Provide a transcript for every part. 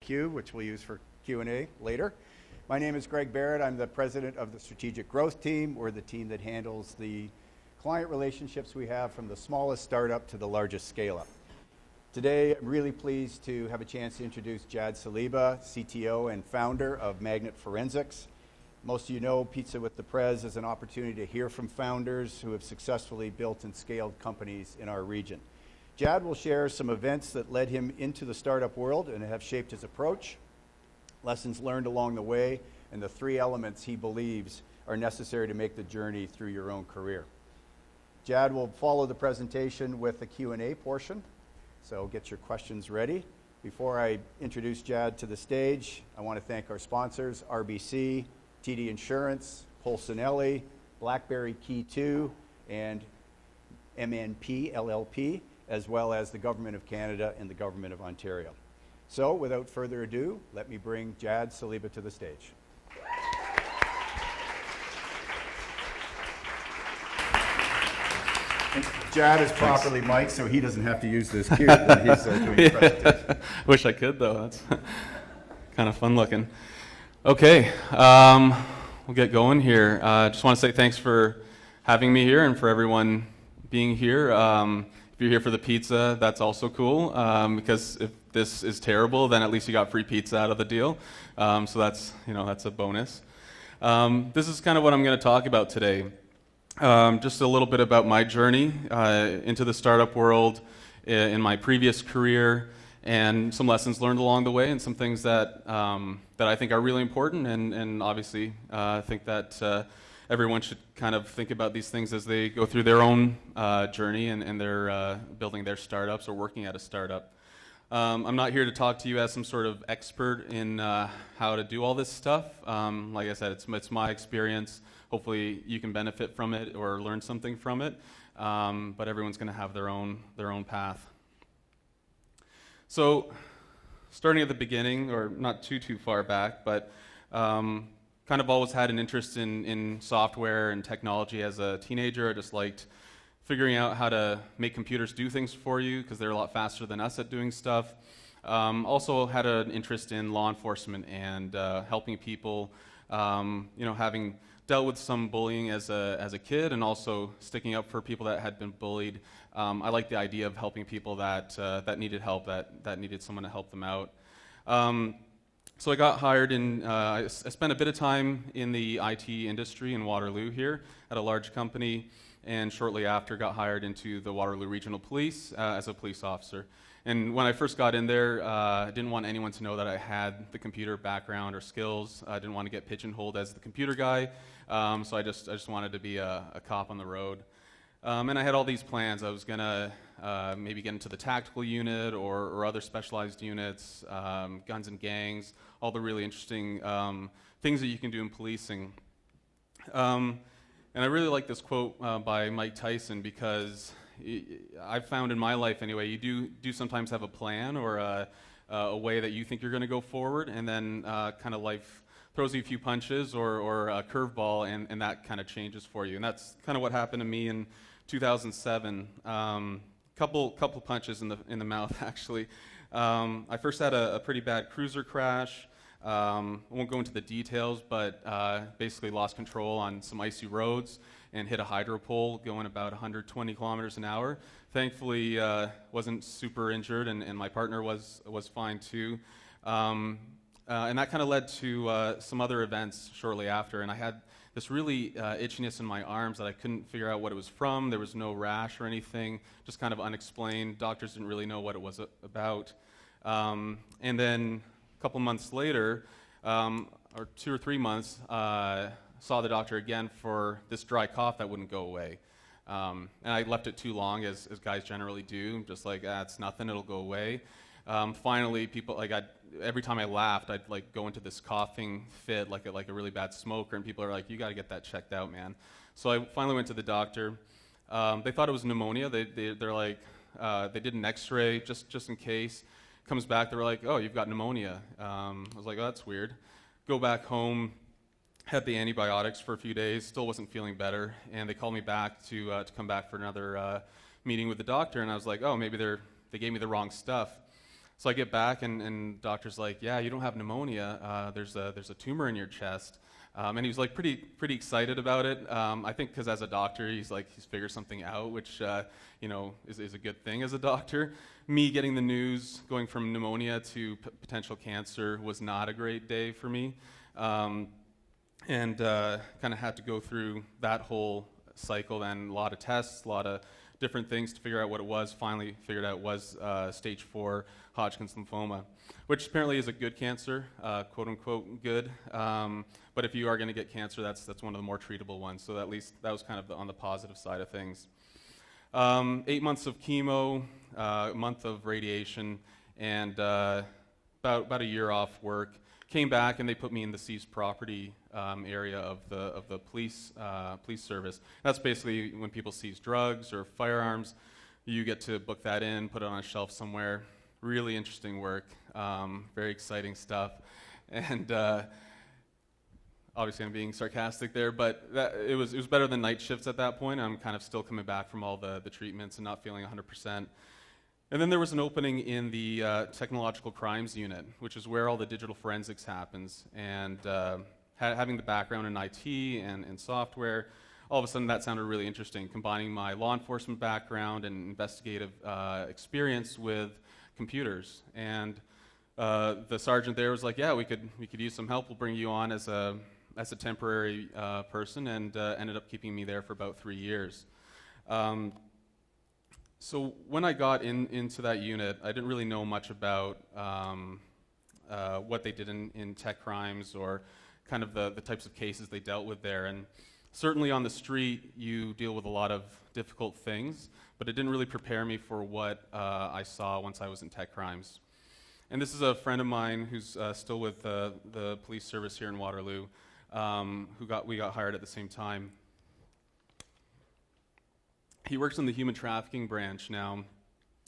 Q, which we'll use for Q&A later. My name is Greg Barrett. I'm the president of the Strategic Growth Team. We're the team that handles the client relationships we have from the smallest startup to the largest scale-up. Today, I'm really pleased to have a chance to introduce Jad Saliba, CTO and founder of Magnet Forensics. Most of you know Pizza with the Prez is an opportunity to hear from founders who have successfully built and scaled companies in our region. Jad will share some events that led him into the startup world and have shaped his approach, lessons learned along the way, and the 3 elements he believes are necessary to make the journey through your own career. Jad will follow the presentation with the Q&A portion, so get your questions ready. Before I introduce Jad to the stage, I want to thank our sponsors, RBC, TD Insurance, Polsinelli, BlackBerry Key 2, and MNP LLP, as well as the Government of Canada and the Government of Ontario. So, without further ado, let me bring Jad Saliba to the stage. And Jad is properly mic'd, so he doesn't have to use this cue when he's doing his presentation. Wish I could, though. That's kind of fun looking. Okay, we'll get going here. Just want to say thanks for having me here and for everyone being here. If you're here for the pizza, that's also cool, because if this is terrible, then at least you got free pizza out of the deal. So that's a bonus. This is kind of what I'm going to talk about today. Just a little bit about my journey into the startup world in my previous career, and some lessons learned along the way, and some things that I think are really important, and obviously I think that everyone should kind of think about these things as they go through their own journey and they're building their startups or working at a startup. I'm not here to talk to you as some sort of expert in how to do all this stuff. Like I said, it's my experience. Hopefully you can benefit from it or learn something from it, but everyone's going to have their own path. So, starting at the beginning, or not too far back, but kind of always had an interest in software and technology as a teenager. I just liked figuring out how to make computers do things for you, because they're a lot faster than us at doing stuff. Also had an interest in law enforcement and helping people, having dealt with some bullying as a kid, and also sticking up for people that had been bullied. I liked the idea of helping people that needed help, that needed someone to help them out. So I got hired I spent a bit of time in the IT industry in Waterloo here at a large company, and shortly after got hired into the Waterloo Regional Police as a police officer. And when I first got in there, I didn't want anyone to know that I had the computer background or skills. I didn't want to get pigeonholed as the computer guy, so I just wanted to be a cop on the road. And I had all these plans. I was going to maybe get into the tactical unit or other specialized units, guns and gangs, all the really interesting things that you can do in policing. And I really like this quote by Mike Tyson, because I've found in my life anyway, you do sometimes have a plan or a way that you think you're going to go forward, and then kind of life throws you a few punches or a curveball, and that kind of changes for you. And that's kind of what happened to me in 2007. Couple punches in the mouth, actually. I first had a pretty bad cruiser crash. I won't go into the details, but basically lost control on some icy roads and hit a hydro pole going about 120 kilometers an hour. Thankfully, wasn't super injured, and my partner was fine too. And that kind of led to some other events shortly after, and I had this really itchiness in my arms that I couldn't figure out what it was from. There was no rash or anything, just kind of unexplained. Doctors didn't really know what it was about. And then a couple months later, or 2 or 3 months, saw the doctor again for this dry cough that wouldn't go away. And I left it too long, as guys generally do, just like, it's nothing, it'll go away. Finally, people, every time I laughed, I'd go into this coughing fit, like a really bad smoker, and people are like, you got to get that checked out, man. So I finally went to the doctor. They thought it was pneumonia. They're like, they did an X-ray just in case. Comes back, they were like, oh, you've got pneumonia. I was like, oh, that's weird. Go back home, had the antibiotics for a few days, still wasn't feeling better, and they called me back to come back for another meeting with the doctor, and I was like, oh, maybe they gave me the wrong stuff. So I get back, and doctor's like, yeah, you don't have pneumonia. There's a tumor in your chest. And he was like pretty excited about it. I think because as a doctor, he's figured something out, which is a good thing as a doctor. Me getting the news, going from pneumonia to potential cancer, was not a great day for me, and kind of had to go through that whole cycle. Then a lot of tests, a lot of different things to figure out what it was. Finally figured out it was stage 4 Hodgkin's lymphoma, which apparently is a good cancer, quote unquote good. But if you are going to get cancer, that's one of the more treatable ones. So at least that was kind of on the positive side of things. 8 months of chemo, a month of radiation, and about a year off work. Came back and they put me in the seized property area of the police service. That's basically when people seize drugs or firearms, you get to book that in, put it on a shelf somewhere. Really interesting work, very exciting stuff, and obviously I'm being sarcastic there, but it was better than night shifts at that point. I'm kind of still coming back from all the treatments and not feeling 100%. And then there was an opening in the technological crimes unit, which is where all the digital forensics happens. And having the background in IT and software, all of a sudden that sounded really interesting, combining my law enforcement background and investigative experience with computers. And the sergeant there was like, yeah, we could use some help. We'll bring you on as a temporary person, and ended up keeping me there for about 3 years. So when I got into that unit, I didn't really know much about what they did in tech crimes or kind of the types of cases they dealt with there. And certainly on the street, you deal with a lot of difficult things, but it didn't really prepare me for what I saw once I was in tech crimes. And this is a friend of mine who's still with the police service here in Waterloo, we got hired at the same time. He works in the human trafficking branch now,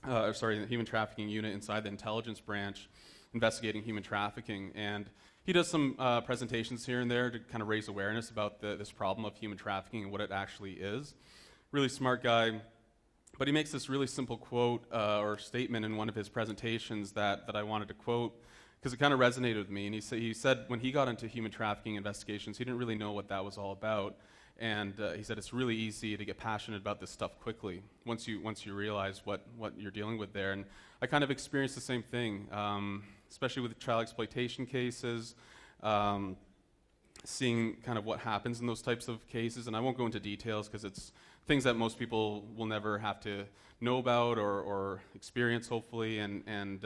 the human trafficking unit inside the intelligence branch, investigating human trafficking. And he does some presentations here and there to kind of raise awareness about this problem of human trafficking and what it actually is. Really smart guy. But he makes this really simple quote or statement in one of his presentations that I wanted to quote because it kind of resonated with me. And he said when he got into human trafficking investigations, he didn't really know what that was all about. And he said it's really easy to get passionate about this stuff quickly once you realize what you're dealing with there. And I kind of experienced the same thing, especially with child exploitation cases, seeing kind of what happens in those types of cases. And I won't go into details because it's things that most people will never have to know about or experience, hopefully, and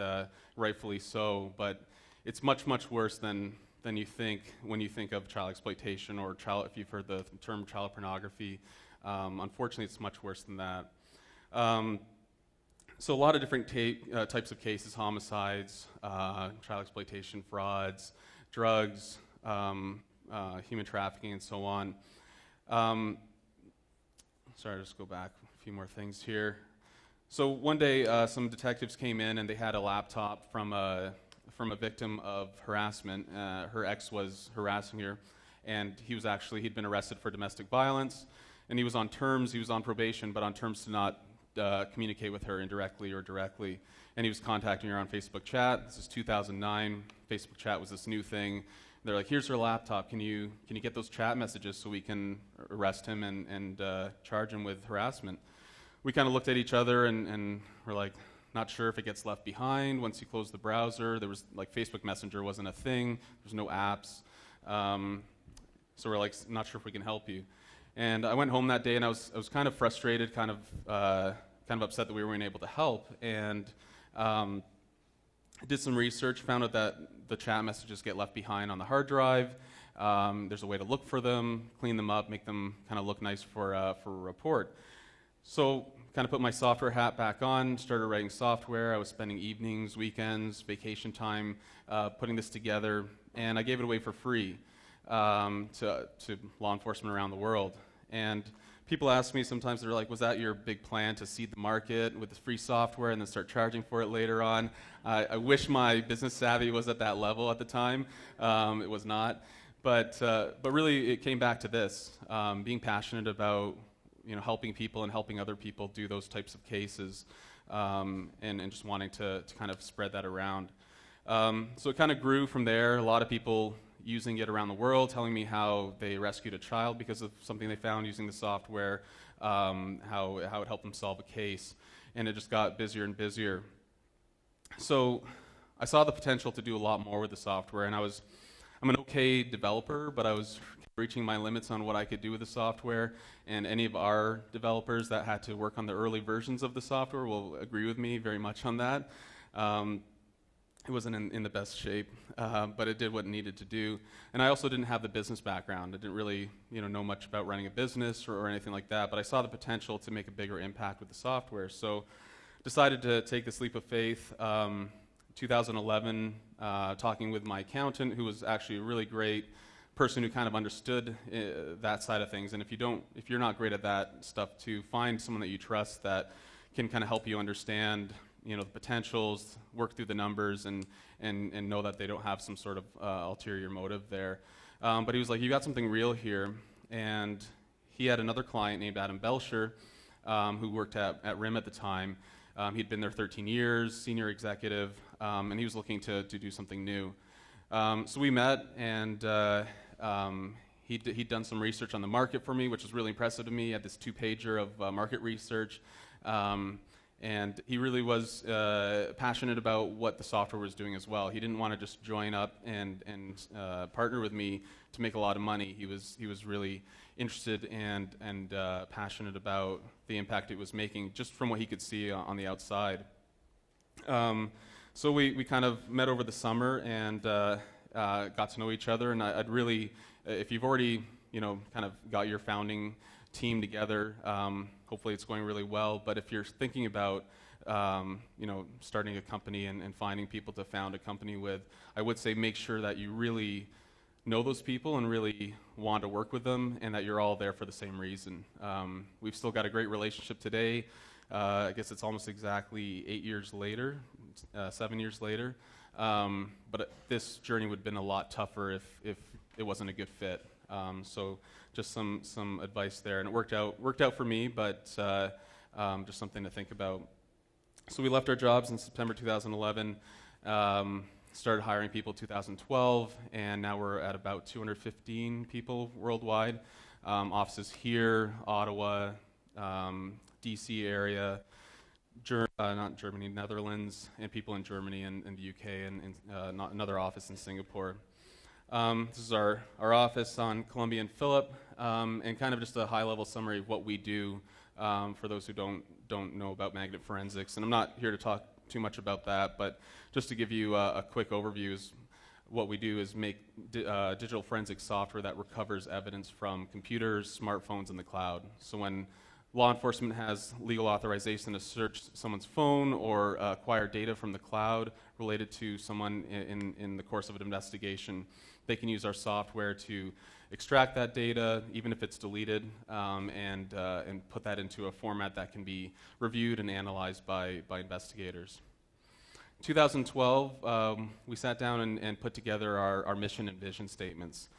rightfully so. But it's much, much worse than you think when you think of child exploitation or if you've heard the term child pornography. Unfortunately, it's much worse than that. So a lot of different types of cases: homicides, child exploitation, frauds, drugs, human trafficking, and so on. Sorry, I'll just go back a few more things here. So one day, some detectives came in and they had a laptop from a victim of harassment. Her ex was harassing her, and he'd been arrested for domestic violence, and he was on probation, but on terms to not communicate with her indirectly or directly. And he was contacting her on Facebook chat. This is 2009. Facebook chat was this new thing. They're like, here's her laptop. Can you get those chat messages so we can arrest him and charge him with harassment? We kind of looked at each other and we're like, not sure if it gets left behind once you close the browser. There was Facebook Messenger wasn't a thing. There's no apps. So we're like, not sure if we can help you. And I went home that day and I was kind of frustrated, kind of upset that we weren't able to help. And I did some research, found out that the chat messages get left behind on the hard drive. There's a way to look for them, clean them up, make them kind of look nice for a report. So kind of put my software hat back on, started writing software. I was spending evenings, weekends, vacation time putting this together, and I gave it away for free to law enforcement around the world. And people ask me sometimes, they're like, was that your big plan to seed the market with this free software and then start charging for it later on? I wish my business savvy was at that level at the time. It was not. But really it came back to this, being passionate about helping people and helping other people do those types of cases. and just wanting to kind of spread that around. So it kind of grew from there. A lot of people using it around the world, telling me how they rescued a child because of something they found using the software, how it helped them solve a case, and it just got busier and busier. So I saw the potential to do a lot more with the software, and I'm an okay developer, but I was reaching my limits on what I could do with the software, and any of our developers that had to work on the early versions of the software will agree with me very much on that. It wasn't in the best shape, but it did what it needed to do. And I also didn't have the business background. I didn't really know much about running a business or anything like that, but I saw the potential to make a bigger impact with the software. So decided to take this leap of faith. 2011, talking with my accountant, who was actually a really great person who kind of understood that side of things. And if you're not great at that stuff, to find someone that you trust that can kind of help you understand the potentials, work through the numbers, and know that they don't have some sort of ulterior motive there. But he was like, you got something real here. And he had another client named Adam Belcher, who worked at RIM at the time. He'd been there 13 years, senior executive, and he was looking to do something new. So we met, and he'd done some research on the market for me, which was really impressive to me. He had this 2-pager of market research. And he really was passionate about what the software was doing as well. He didn't want to just join up and partner with me to make a lot of money. He was really interested and passionate about the impact it was making, just from what he could see on the outside. So we kind of met over the summer and got to know each other. And I'd really, if you've already kind of got your founding team together, hopefully it's going really well. But if you're thinking about starting a company and finding people to found a company with, I would say make sure that you really know those people and really want to work with them, and that you're all there for the same reason. We've still got a great relationship today. I guess it's almost exactly 8 years later, 7 years later. But this journey would have been a lot tougher if it wasn't a good fit. So just some advice there, and it worked out for me, but just something to think about. So we left our jobs in September 2011, started hiring people 2012, and now we're at about 215 people worldwide. Offices here, Ottawa, DC area, not Germany, Netherlands, and people in Germany and the UK, and another office in Singapore. This is our office on Columbia and Phillip, and kind of just a high-level summary of what we do for those who don't know about magnet forensics. And I'm not here to talk too much about that, but just to give you a quick overview, is what we do is make digital forensic software that recovers evidence from computers, smartphones, and the cloud. So when law enforcement has legal authorization to search someone's phone or acquire data from the cloud related to someone in the course of an investigation, they can use our software to extract that data, even if it's deleted, and put that into a format that can be reviewed and analyzed by investigators. 2012, we sat down and put together our mission and vision statements.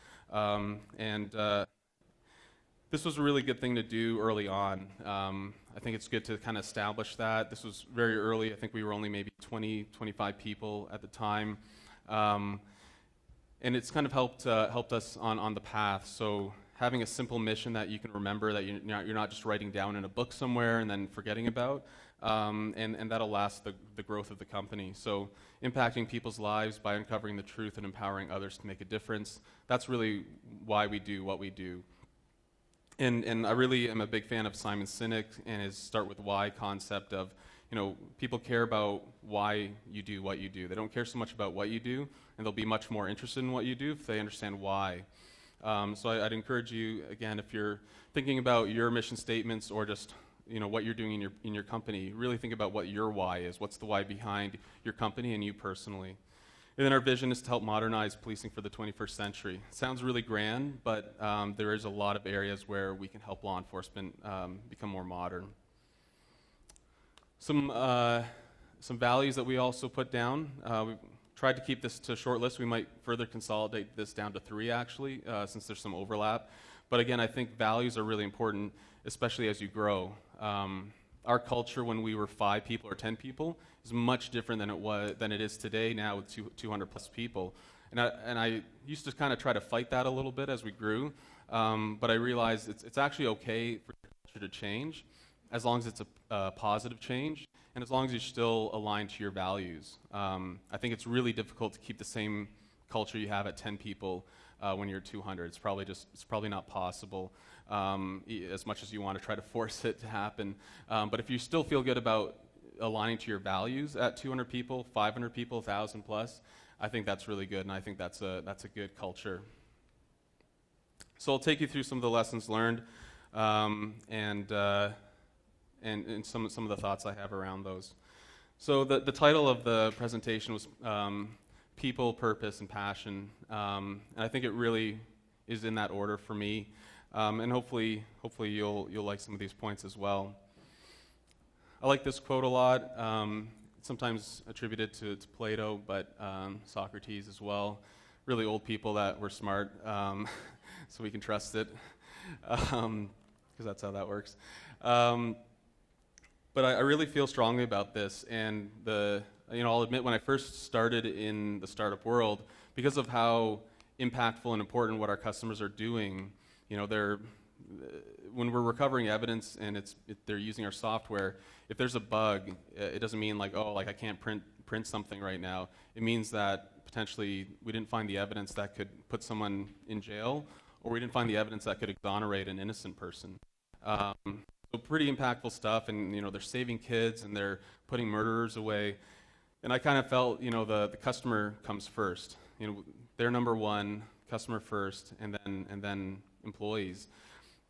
This was a really good thing to do early on. I think it's good to kind of establish that. This was very early. I think we were only maybe 20, 25 people at the time. And it's kind of helped us on the path. So having a simple mission that you can remember, that you're not just writing down in a book somewhere and then forgetting about, and that'll last the growth of the company. So impacting people's lives by uncovering the truth and empowering others to make a difference, that's really why we do what we do. And I really am a big fan of Simon Sinek and his start with why concept of, people care about why you do what you do. They don't care so much about what you do, and they'll be much more interested in what you do if they understand why. So I'd encourage you, again, if you're thinking about your mission statements or just what you're doing in your company, really think about what your why is. What's the why behind your company and you personally? And then our vision is to help modernize policing for the 21st century. It sounds really grand, but there is a lot of areas where we can help law enforcement become more modern. Some values that we also put down. We tried to keep this to a short list. We might further consolidate this down to 3, actually, since there's some overlap. But again, I think values are really important, especially as you grow. our culture when we were 5 people or 10 people is much different than it is today now with 200 plus people. And I used to kind of try to fight that a little bit as we grew, but I realized it's actually okay for your culture to change as long as it's a positive change and as long as you're still aligned to your values. I think it's really difficult to keep the same culture you have at 10 people when you're 200. It's probably not possible as much as you want to try to force it to happen. But if you still feel good about aligning to your values at 200 people, 500 people, 1,000 plus, I think that's really good, and I think that's a good culture. So I'll take you through some of the lessons learned and some of the thoughts I have around those. So the title of the presentation was People, Purpose, and Passion, and I think it really is in that order for me, and hopefully you'll like some of these points as well. I like this quote a lot. It's sometimes attributed to Plato, but Socrates as well. Really old people that were smart, so we can trust it, because that's how that works. But I really feel strongly about this, and I'll admit when I first started in the startup world, because of how impactful and important what our customers are doing, when we're recovering evidence and they're using our software, if there's a bug, it doesn't mean I can't print something right now. It means that potentially we didn't find the evidence that could put someone in jail, or we didn't find the evidence that could exonerate an innocent person. So pretty impactful stuff, and they're saving kids and they're putting murderers away. And I kind of felt the customer comes first. They're number one, customer first, and then employees.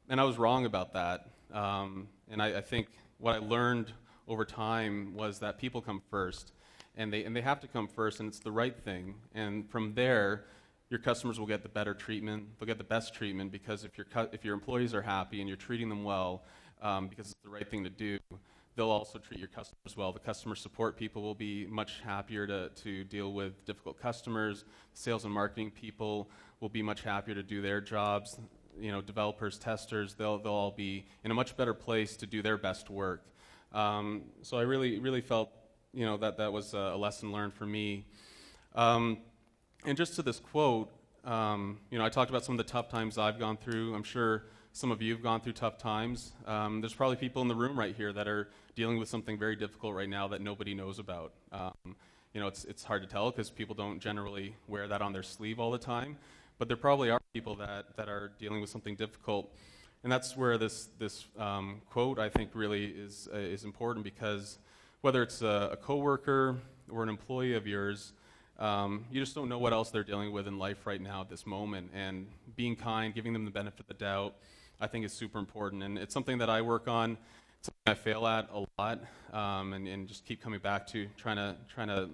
And I was wrong about that. And I think what I learned over time was that people come first, and they have to come first, and it's the right thing. And from there, your customers will get the better treatment. They'll get the best treatment, because if your employees are happy and you're treating them well, because it's the right thing to do, they'll also treat your customers well. The customer support people will be much happier to deal with difficult customers. Sales and marketing people will be much happier to do their jobs. Developers, testers, they'll all be in a much better place to do their best work. So I really felt that was a lesson learned for me. And just to this quote, I talked about some of the tough times I've gone through. I'm sure some of you have gone through tough times. There's probably people in the room right here that are dealing with something very difficult right now that nobody knows about. It's hard to tell because people don't generally wear that on their sleeve all the time, but there probably are people that are dealing with something difficult. And that's where this quote, I think, really is important, because whether it's a coworker or an employee of yours, you just don't know what else they're dealing with in life right now at this moment. And being kind, giving them the benefit of the doubt, I think is super important. And it's something that I work on. It's something I fail at a lot, and just keep coming back to trying to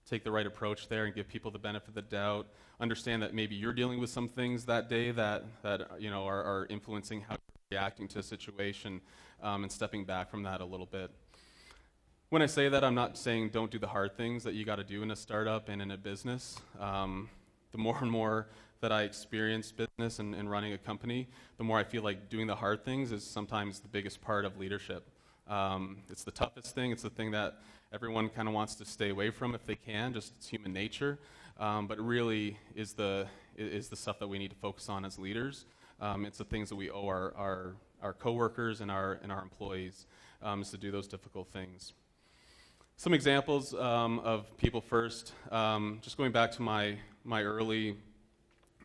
take the right approach there and give people the benefit of the doubt. Understand that maybe you're dealing with some things that day that are influencing how you're reacting to a situation, and stepping back from that a little bit. When I say that, I'm not saying don't do the hard things that you got to do in a startup and in a business. The more and more that I experience business and running a company, the more I feel like doing the hard things is sometimes the biggest part of leadership. It's the toughest thing. It's the thing that everyone kind of wants to stay away from if they can. Just it's human nature. But it really is the stuff that we need to focus on as leaders. It's the things that we owe our coworkers and our employees, is to do those difficult things. Some examples of people first. Just going back to my early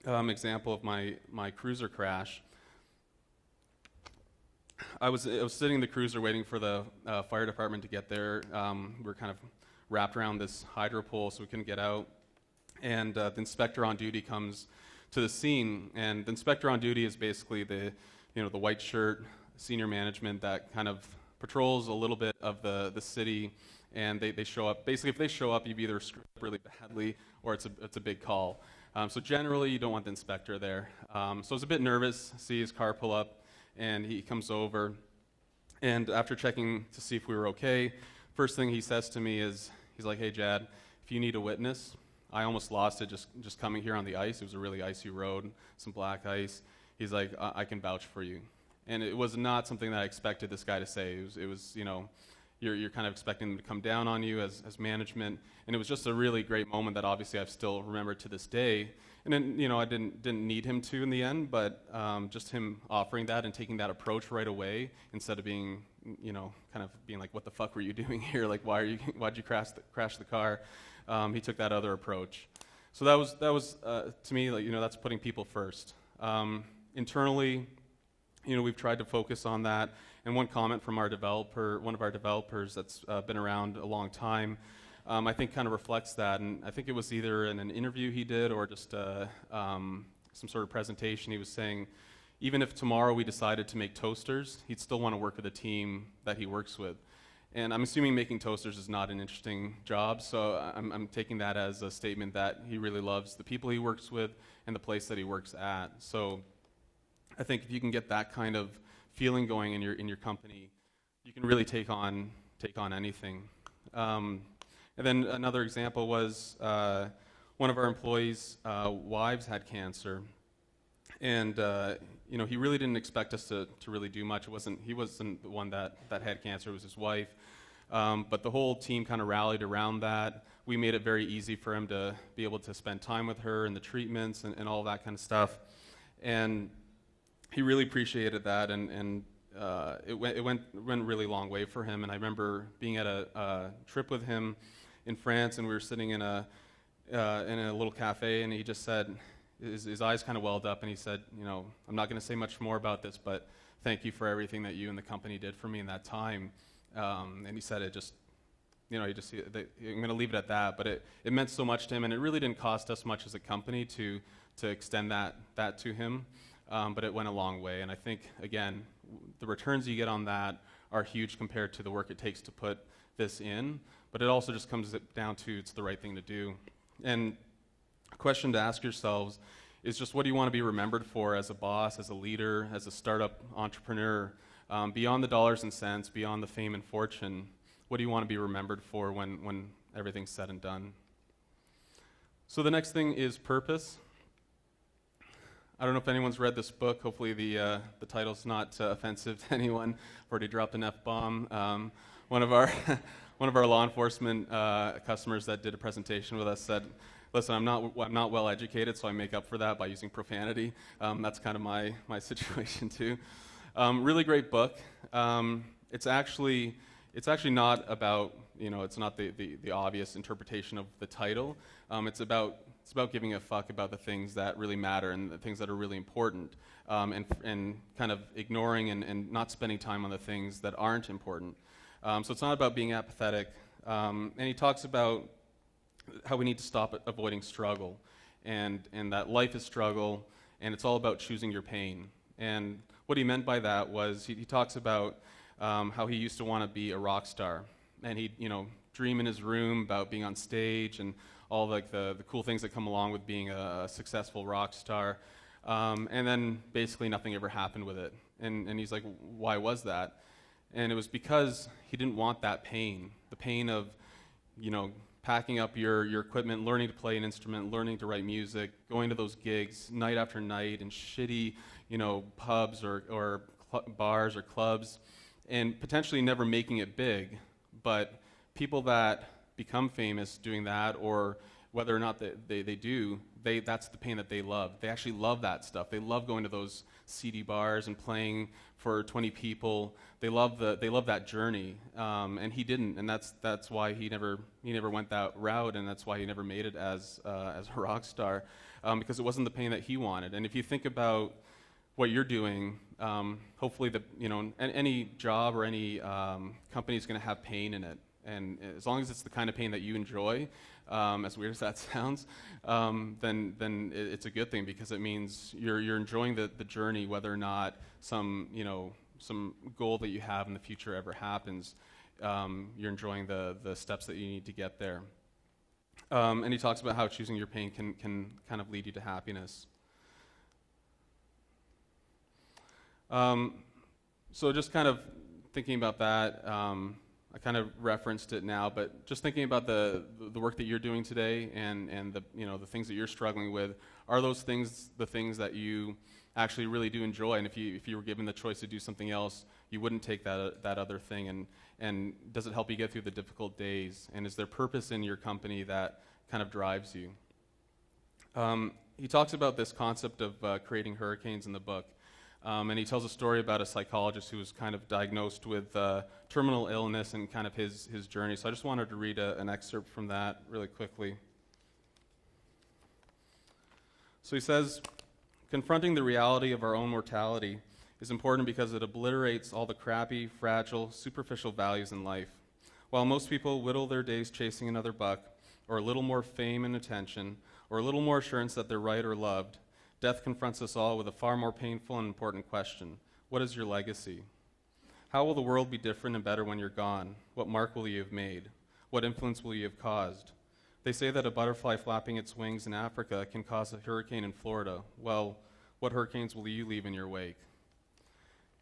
example of my cruiser crash. I was sitting in the cruiser waiting for the fire department to get there. We were kind of wrapped around this hydro pole, so we couldn't get out. And the inspector on duty comes to the scene, and the inspector on duty is basically the white shirt senior management that kind of patrols a little bit of the city, and they show up. Basically, if they show up, you've either screwed up really badly or it's a big call. So generally, you don't want the inspector there. So I was a bit nervous, see his car pull up, and he comes over, and after checking to see if we were okay, first thing he says to me is, he's like, "Hey, Jad, if you need a witness, I almost lost it just coming here on the ice. It was a really icy road, some black ice." He's like, I can vouch for you." And it was not something that I expected this guy to say. It was you know, you're kind of expecting them to come down on you as management. And it was just a really great moment that obviously I've still remembered to this day. And then, you know, I didn't need him to in the end, but just him offering that and taking that approach right away instead of being, you know, kind of being like, what the fuck were you doing here? Like, why'd you crash the car? He took that other approach. So that was to me, like, you know, that's putting people first. Internally, you know, we've tried to focus on that. And one comment from one of our developers that's been around a long time, I think kind of reflects that. And I think it was either in an interview he did or just some sort of presentation. He was saying, even if tomorrow we decided to make toasters, he'd still want to work with a team that he works with. And I'm assuming making toasters is not an interesting job, so I'm taking that as a statement that he really loves the people he works with and the place that he works at. So I think if you can get that kind of feeling going in your company, you can really take on anything. And then another example was one of our employees' wives had cancer, and you know, he really didn't expect us to really do much. He wasn't the one that had cancer. It was his wife. But the whole team kind of rallied around that. We made it very easy for him to be able to spend time with her and the treatments and all that kind of stuff. And he really appreciated that, and it went a really long way for him. And I remember being at a trip with him in France, and we were sitting in a little cafe, and he just said, his eyes kind of welled up, and he said, you know, I'm not going to say much more about this, but thank you for everything that you and the company did for me in that time. And he said it just, you know, I'm going to leave it at that, but it meant so much to him, and it really didn't cost us much as a company to extend that to him, but it went a long way. And I think, again, the returns you get on that are huge compared to the work it takes to put this in, but it also just comes down to it's the right thing to do. And a question to ask yourselves is just, what do you want to be remembered for as a boss, as a leader, as a startup entrepreneur? Beyond the dollars and cents, beyond the fame and fortune, what do you want to be remembered for when everything's said and done? So the next thing is purpose. I don't know if anyone's read this book. Hopefully the title's not offensive to anyone. I've already dropped an F-bomb. One of our law enforcement customers that did a presentation with us said, listen, I'm not well educated, so I make up for that by using profanity. That's kind of my situation too. Really great book. It's actually not about, you know, it's not the obvious interpretation of the title. It's about giving a fuck about the things that really matter and the things that are really important, and kind of ignoring and not spending time on the things that aren't important. So it's not about being apathetic. And he talks about how we need to stop avoiding struggle, and that life is struggle, and it's all about choosing your pain. And what he meant by that was he talks about how he used to want to be a rock star, and he'd, you know, dream in his room about being on stage and all like the cool things that come along with being a successful rock star, and then basically nothing ever happened with it. And he's like, why was that? And it was because he didn't want that pain, the pain of, you know, packing up your equipment, learning to play an instrument, learning to write music, going to those gigs night after night in shitty, you know, pubs or bars or clubs, and potentially never making it big. But people that become famous doing that, or whether or not they do, that's the pain that they love. They actually love that stuff. They love going to those seedy bars and playing for 20 people. They love that journey, and he didn't, and that's why he never went that route, and that's why he never made it as a rock star, because it wasn't the pain that he wanted. And if you think about what you're doing, hopefully any job or any company is going to have pain in it, and as long as it's the kind of pain that you enjoy, as weird as that sounds, then it's a good thing, because it means you're enjoying the journey, whether or not some goal that you have in the future ever happens. You're enjoying the steps that you need to get there. And he talks about how choosing your pain can kind of lead you to happiness. So just kind of thinking about that, I kind of referenced it now, but just thinking about the work that you're doing today and the things that you're struggling with, are those things the things that you actually really do enjoy, and if you were given the choice to do something else, you wouldn't take that other thing, and does it help you get through the difficult days, and is there purpose in your company that kind of drives you? He talks about this concept of creating hurricanes in the book, and he tells a story about a psychologist who was kind of diagnosed with terminal illness and kind of his journey. So I just wanted to read an excerpt from that really quickly. So he says, confronting the reality of our own mortality is important because it obliterates all the crappy, fragile, superficial values in life. While most people whittle their days chasing another buck, or a little more fame and attention, or a little more assurance that they're right or loved, death confronts us all with a far more painful and important question. What is your legacy? How will the world be different and better when you're gone? What mark will you have made? What influence will you have caused? They say that a butterfly flapping its wings in Africa can cause a hurricane in Florida. Well, what hurricanes will you leave in your wake?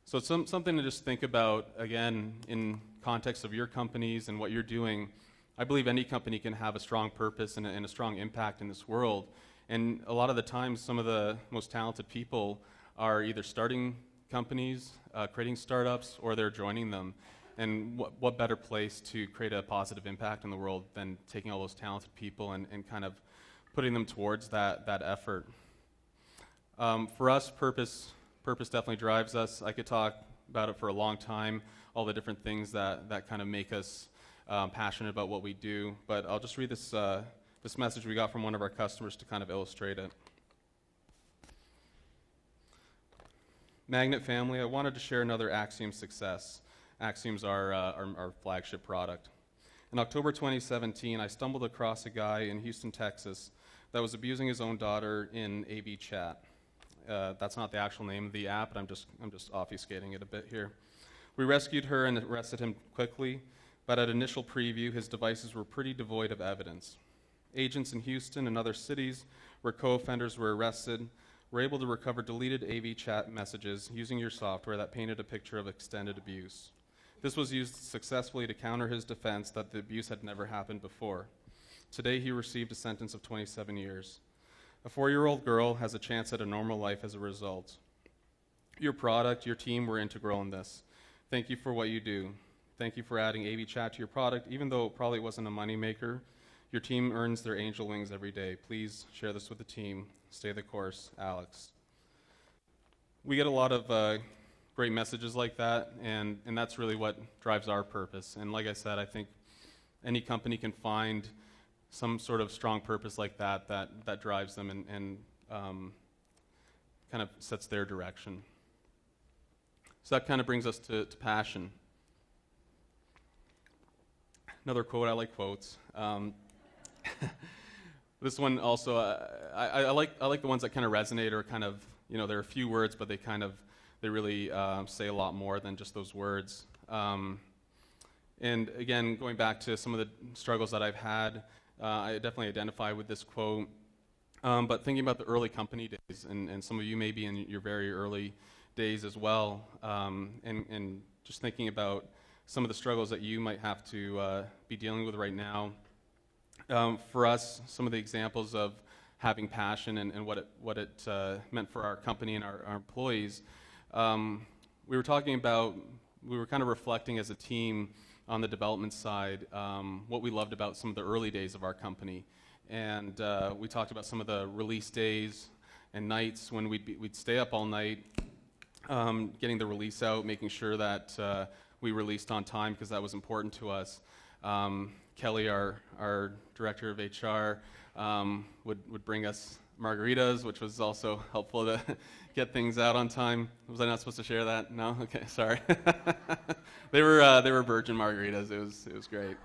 So it's something to just think about, again, in context of your companies and what you're doing. I believe any company can have a strong purpose and a strong impact in this world. And a lot of the times, some of the most talented people are either starting companies, creating startups, or they're joining them. And what better place to create a positive impact in the world than taking all those talented people and kind of putting them towards that effort. For us, purpose definitely drives us. I could talk about it for a long time, all the different things that kind of make us passionate about what we do. But I'll just read this message we got from one of our customers to kind of illustrate it. Magnet family, I wanted to share another Axiom success. Axiom's our flagship product. In October 2017, I stumbled across a guy in Houston, Texas, that was abusing his own daughter in AV chat. That's not the actual name of the app, but I'm just obfuscating it a bit here. We rescued her and arrested him quickly, but at initial preview, his devices were pretty devoid of evidence. Agents in Houston and other cities where co-offenders were arrested were able to recover deleted AV chat messages using your software that painted a picture of extended abuse. This was used successfully to counter his defense that the abuse had never happened before. Today, he received a sentence of 27 years. A 4-year-old girl has a chance at a normal life as a result. Your product, your team were integral in this. Thank you for what you do. Thank you for adding AV chat to your product, even though it probably wasn't a moneymaker. Your team earns their angel wings every day. Please share this with the team. Stay the course, Alex. We get a lot of great messages like that, and that's really what drives our purpose. And like I said, I think any company can find some sort of strong purpose like that drives them and kind of sets their direction. So that kind of brings us to passion. Another quote, I like quotes. This one also, I like the ones that kind of resonate or kind of, there are a few words, but they really say a lot more than just those words. And again, going back to some of the struggles that I've had, I definitely identify with this quote. But thinking about the early company days, and some of you may be in your very early days as well, and just thinking about some of the struggles that you might have to be dealing with right now. For us, some of the examples of having passion and what it meant for our company and our employees, we were talking about, we were kind of reflecting as a team on the development side, what we loved about some of the early days of our company. And we talked about some of the release days and nights when we'd stay up all night getting the release out, making sure that we released on time because that was important to us. Kelly, our director of HR, would bring us margaritas, which was also helpful to get things out on time. Was I not supposed to share that? No? Okay, sorry. They were virgin margaritas. It was great.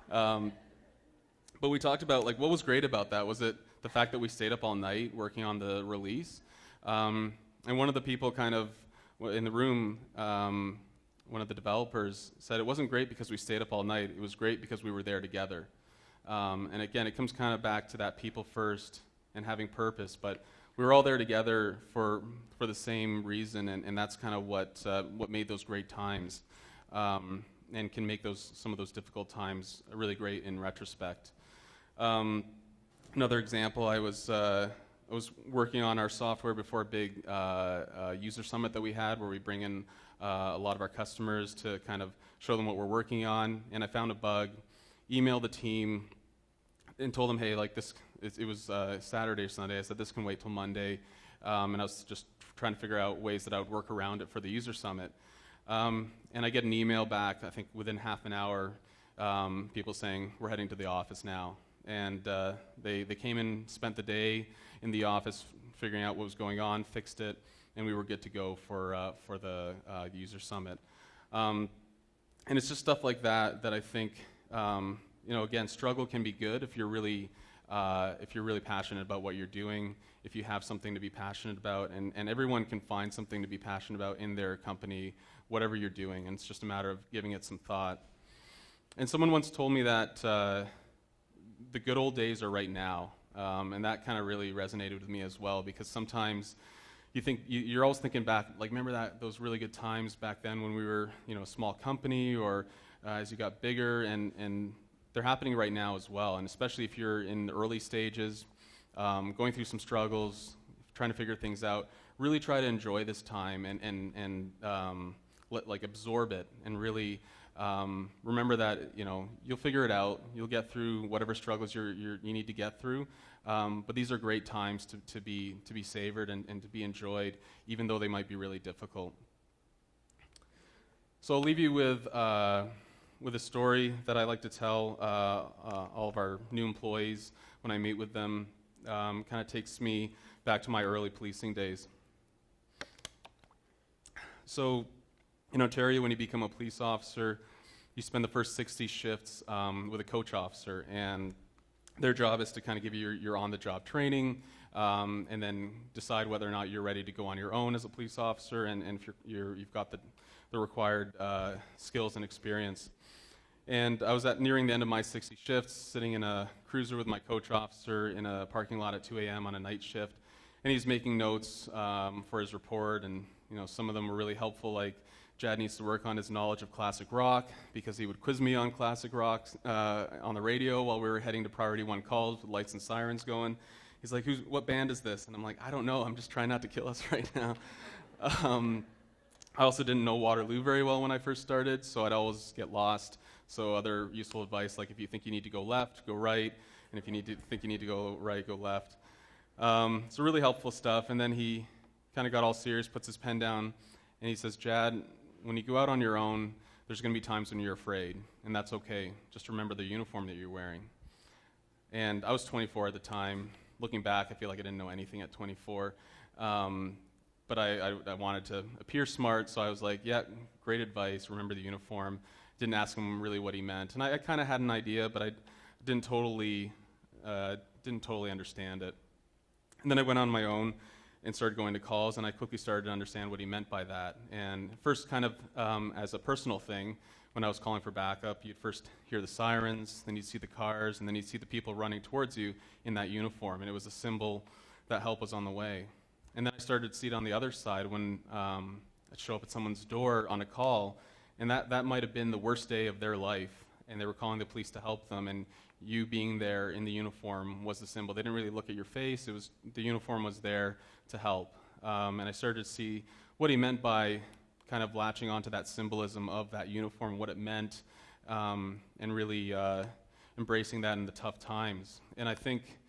But we talked about what was great about that. Was it the fact that we stayed up all night working on the release? And one of the people kind of in the room, one of the developers said it wasn't great because we stayed up all night. It was great because we were there together. And again, it comes kind of back to that people first and having purpose. But we were all there together for the same reason, and that's kind of what made those great times, and can make some of those difficult times really great in retrospect. Another example, I was was working on our software before a big user summit that we had, where we bring in a lot of our customers to kind of show them what we're working on. And I found a bug, emailed the team, and told them, hey, like this, it was Saturday or Sunday. I said, this can wait till Monday. And I was just trying to figure out ways that I would work around it for the user summit. And I get an email back, I think within half an hour, people saying, we're heading to the office now. And they came in, spent the day in the office figuring out what was going on, fixed it, and we were good to go for the user summit. And it's just stuff like that that I think, again, struggle can be good if you're really passionate about what you're doing, if you have something to be passionate about, and everyone can find something to be passionate about in their company, whatever you're doing, and it's just a matter of giving it some thought. And someone once told me that the good old days are right now, and that kind of really resonated with me as well, because sometimes you're always thinking back, like, remember those really good times back then when we were, a small company, or as you got bigger, and they're happening right now as well. And especially if you're in the early stages, going through some struggles, trying to figure things out, really try to enjoy this time and absorb it, and really remember that you'll figure it out. You'll get through whatever struggles you need to get through. But these are great times to be savored and to be enjoyed, even though they might be really difficult. So I'll leave you with a story that I like to tell all of our new employees when I meet with them. Kind of takes me back to my early policing days. So in Ontario, when you become a police officer, you spend the first 60 shifts with a coach officer, and their job is to kind of give you your on-the-job training, and then decide whether or not you're ready to go on your own as a police officer, and if you've got the required skills and experience. And I was nearing the end of my 60 shifts, sitting in a cruiser with my coach officer in a parking lot at 2 a.m. on a night shift, and he's making notes for his report, and some of them were really helpful, like Jad needs to work on his knowledge of classic rock, because he would quiz me on classic rock on the radio while we were heading to Priority 1 calls with lights and sirens going. He's like, what band is this? And I'm like, I don't know, I'm just trying not to kill us right now. I also didn't know Waterloo very well when I first started, so I'd always get lost. So other useful advice, like if you think you need to go left, go right, and if you think you need to go right, go left. So really helpful stuff. And then he kind of got all serious, puts his pen down, and he says, Jad, when you go out on your own, there's going to be times when you're afraid, and that's okay. Just remember the uniform that you're wearing. And I was 24 at the time. Looking back, I feel like I didn't know anything at 24. But I wanted to appear smart, so I was like, yeah, great advice, remember the uniform. Didn't ask him really what he meant. And I kind of had an idea, but I didn't totally understand it. And then I went on my own and started going to calls, and I quickly started to understand what he meant by that. And first, kind of as a personal thing, when I was calling for backup, you'd first hear the sirens, then you'd see the cars, and then you'd see the people running towards you in that uniform, and it was a symbol that help was on the way. And then I started to see it on the other side when I'd show up at someone's door on a call, and that might have been the worst day of their life, and they were calling the police to help them, and you being there in the uniform was the symbol. They didn't really look at your face. The uniform was there to help. And I started to see what he meant by kind of latching onto that symbolism of that uniform, what it meant, and really embracing that in the tough times. And I think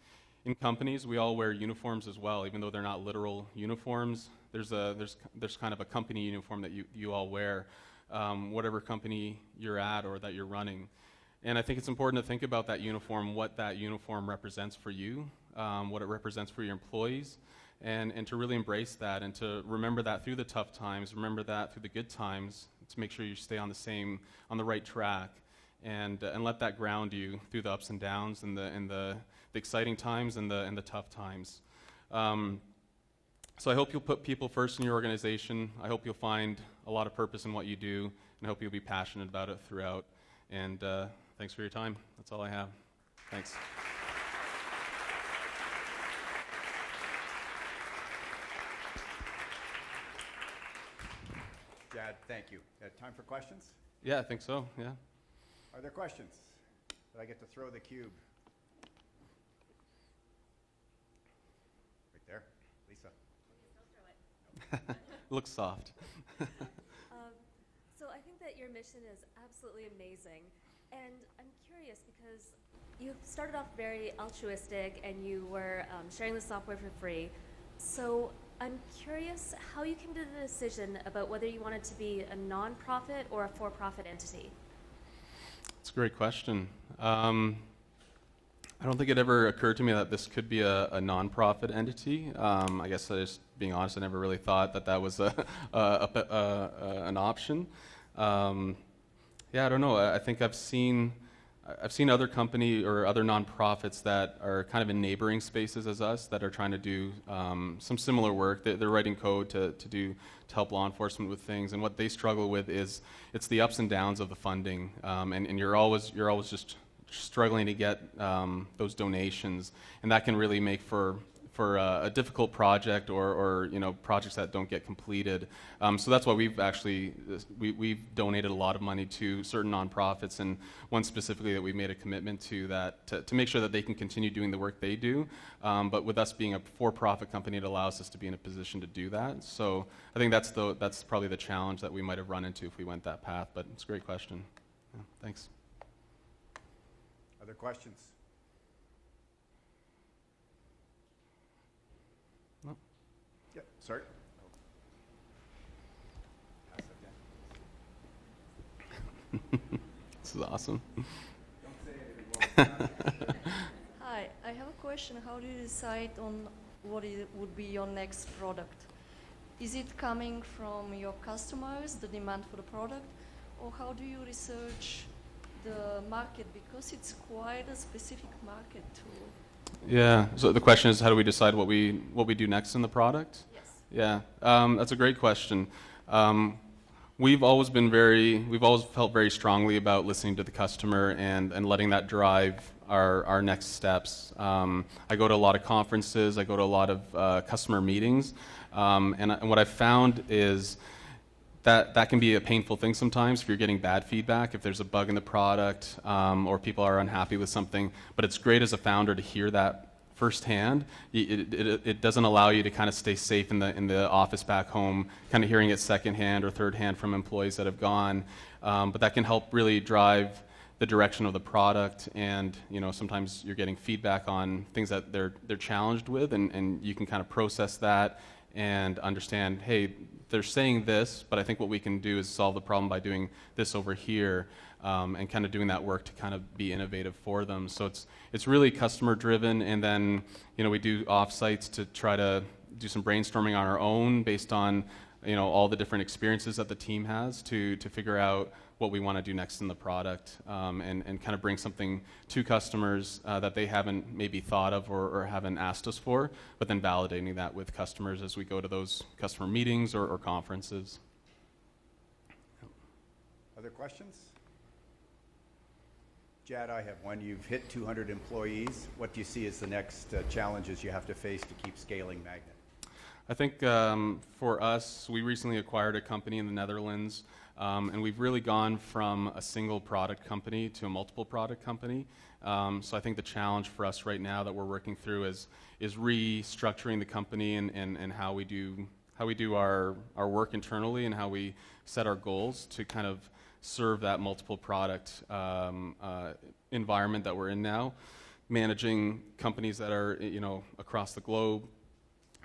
in companies, we all wear uniforms as well, even though they're not literal uniforms. There's kind of a company uniform that you all wear, whatever company you're at or that you're running. And I think it's important to think about that uniform, what that uniform represents for you, what it represents for your employees, and to really embrace that and to remember that through the tough times, remember that through the good times, to make sure you stay on the right track, and let that ground you through the ups and downs and the exciting times and the tough times. So I hope you'll put people first in your organization. I hope you'll find a lot of purpose in what you do, and I hope you'll be passionate about it throughout. And thanks for your time. That's all I have. Thanks. Jad, thank you. Time for questions? Yeah, I think so, yeah. Are there questions? Did I get to throw the cube? There, Lisa. Looks soft. So I think that your mission is absolutely amazing. And I'm curious because you started off very altruistic and you were sharing the software for free. So I'm curious how you came to the decision about whether you wanted to be a nonprofit or a for-profit entity. That's a great question. I don't think it ever occurred to me that this could be a nonprofit entity. I guess just being honest, I never really thought that was an option. Yeah, I don't know. I think I've seen other company or other nonprofits that are kind of in neighboring spaces as us that are trying to do some similar work. They're writing code to help law enforcement with things, and what they struggle with is it's the ups and downs of the funding, and you're always just struggling to get those donations, and that can really make for a difficult project or projects that don't get completed. So that's why we've donated a lot of money to certain nonprofits, and one specifically that we've made a commitment to to make sure that they can continue doing the work they do. But with us being a for-profit company, it allows us to be in a position to do that. So I think that's probably the challenge that we might have run into if we went that path. But it's a great question. Yeah, thanks. Other questions? No. Yeah, sorry. This is awesome. Don't say anything. Hi, I have a question. How do you decide on what would be your next product? Is it coming from your customers, the demand for the product, or how do you research the market, because it's quite a specific market too? Yeah. So the question is, how do we decide what we do next in the product? Yes. Yeah. That's a great question. We've always felt very strongly about listening to the customer and letting that drive our next steps. I go to a lot of conferences. I go to a lot of customer meetings, and what I've found is that can be a painful thing sometimes if you're getting bad feedback, if there's a bug in the product, or people are unhappy with something. But it's great as a founder to hear that firsthand. It doesn't allow you to kind of stay safe in the office back home, kind of hearing it secondhand or thirdhand from employees that have gone. But that can help really drive the direction of the product, and sometimes you're getting feedback on things that they're challenged with, and you can kind of process that and understand, hey, they're saying this, but I think what we can do is solve the problem by doing this over here, and kind of doing that work to kind of be innovative for them. So it's really customer driven, and then we do offsites to try to do some brainstorming on our own based on all the different experiences that the team has to figure out what we want to do next in the product, and kind of bring something to customers that they haven't maybe thought of or haven't asked us for, but then validating that with customers as we go to those customer meetings or conferences. Other questions? Jad, I have one. You've hit 200 employees. What do you see as the next challenges you have to face to keep scaling Magnet? I think for us, we recently acquired a company in the Netherlands, and we've really gone from a single product company to a multiple product company. So I think the challenge for us right now that we're working through is restructuring the company and how we do our work internally and how we set our goals to kind of serve that multiple product environment that we're in now, managing companies that are across the globe,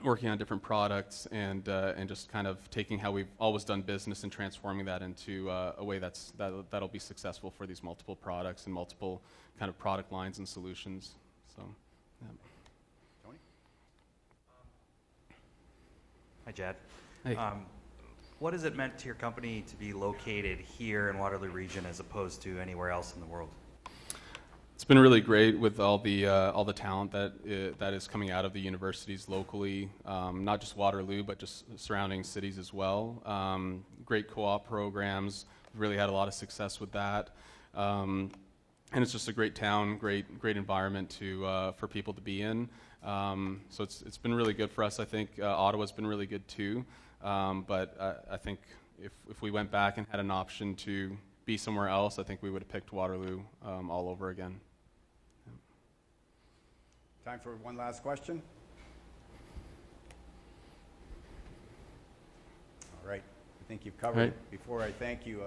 working on different products, and just kind of taking how we've always done business and transforming that into a way that'll be successful for these multiple products and multiple kind of product lines and solutions. So, yeah. Tony? Hi, Jad. Hey. What has it meant to your company to be located here in Waterloo region as opposed to anywhere else in the world? It's been really great with all the talent that is coming out of the universities locally, not just Waterloo, but just surrounding cities as well. Great co-op programs. We've really had a lot of success with that, and it's just a great town, great environment for people to be in. So it's been really good for us. I think Ottawa's been really good too, but I think if we went back and had an option to be somewhere else, I think we would have picked Waterloo all over again. Time for one last question. I think you've covered Right. it. Before I thank you,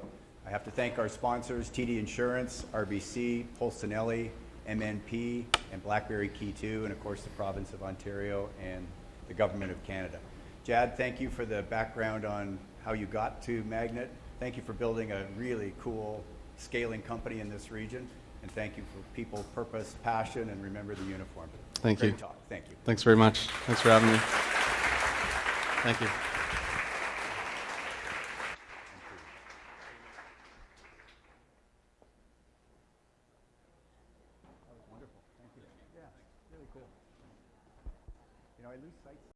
I have to thank our sponsors, TD Insurance, RBC, Polsinelli, MNP, and BlackBerry Key 2, and of course the province of Ontario and the government of Canada. Jad, thank you for the background on how you got to Magnet. Thank you for building a really cool scaling company in this region. And thank you for people, purpose, passion, and remember the uniform. Thank Great you. talk. Thank you. Thanks very much. Thanks for having me. Thank you. That was wonderful. Thank you. Yeah, really cool. You know, I lose sight.